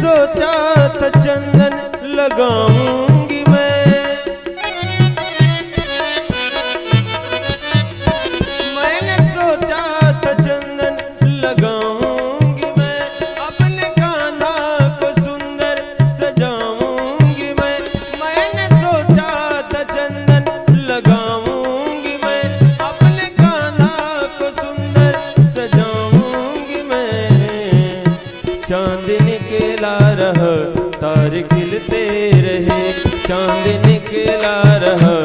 सोचा था चंदन लगाऊंगी मैंने सोचा था चंदन लगाऊंगी मैं, अपने कान्हा को सुंदर सजाऊंगी मैंने सोचा था चंदन लगाऊंगी मैं, अपने कान्हा को सुंदर सजाऊंगी मैं। चांद निकला रहा तारे खिलते रहे, चांद निकला रहा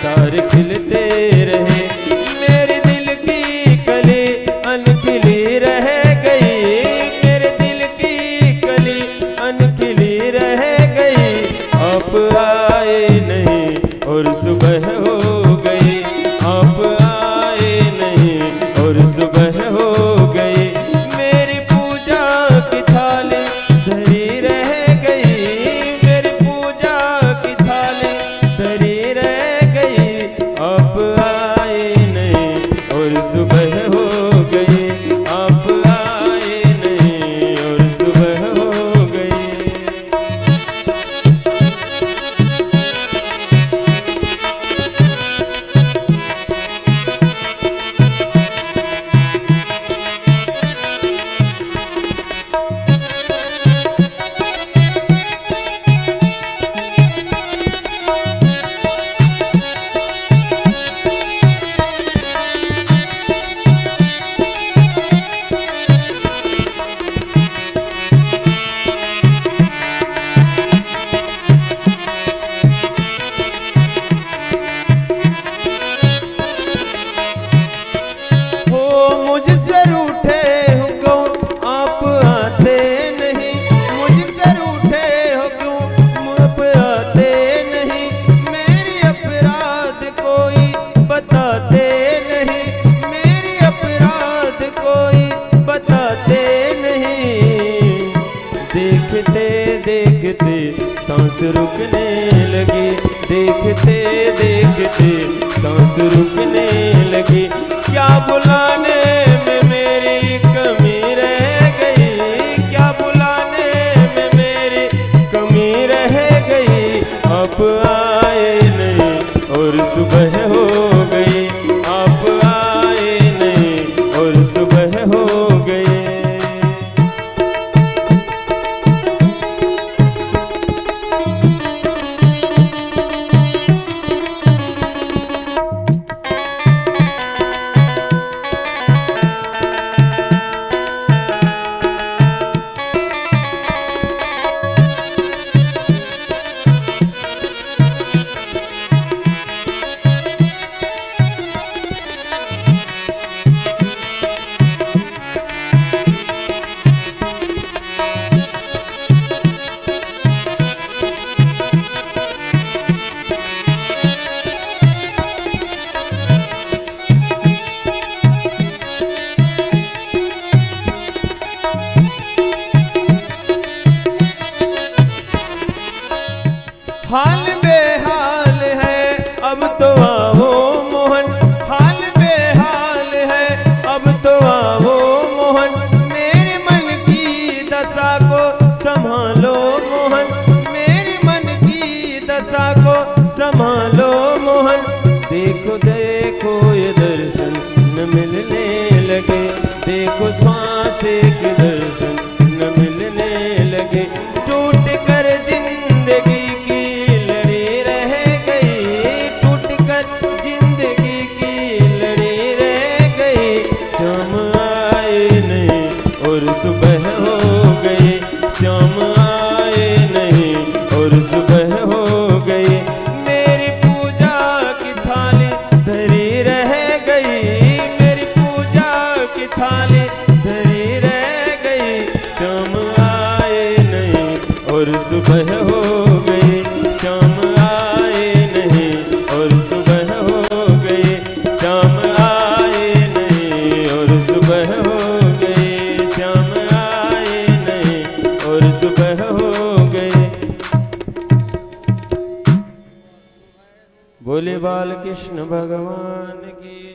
तारे खिलते रहे, मेरे दिल की कली अनखिली रह गई, मेरे दिल की कली अनखिली रह गई। आप आए नहीं और सुबह हो गई, आप आए नहीं और सुबह हो गई, मेरी पूजा की थाली धरी रह गई, मेरी पूजा की थाली धरी रह गई। आप आए नहीं और सुबह हो गई, आप आए नहीं और सुबह हो गई। मुझसे रूठे हो क्यों आप आते नहीं, मुझसे रूठे हो क्यों आप आते नहीं, मेरी अपराध कोई बताते नहीं, मेरी अपराध कोई बताते नहीं। देखते देखते सांस रुकने लगी, देखते देखते सांस रुकने लगी, क्या बुलाने में मेरी कमी रह गई, क्या बुलाने में मेरी कमी रह गई। आप आए नहीं और सुबह हो गई, आप आए नहीं और सुबह हो गई। हाल बेहाल है अब तो आओ मोहन, हाल बेहाल है अब तो आओ मोहन, मेरे मन की दशा को संभालो मोहन, मेरे मन की दशा को संभालो मोहन। देखो देखो ये दर्शन न मिलने लगे, देखो श्वास के दर्शन न मिलने लगे, टूट कर जिंदगी की लड़ी रह गई, टूट कर जिंदगी की लड़ी रह गई। शाम आए नहीं और सुबह हो गई, शाम आए नहीं और सुबह हो गई, मेरी पूजा की थाली धरी रह गई, मेरी पूजा की थाली धरी रह गई। शाम आए नहीं और सुबह हो गई, शाम आए नहीं और सुबह हो गई, शाम आए नहीं और सुबह हो गई, शाम आए नहीं और सुबह हो गई। बोले बाल कृष्ण भगवान की।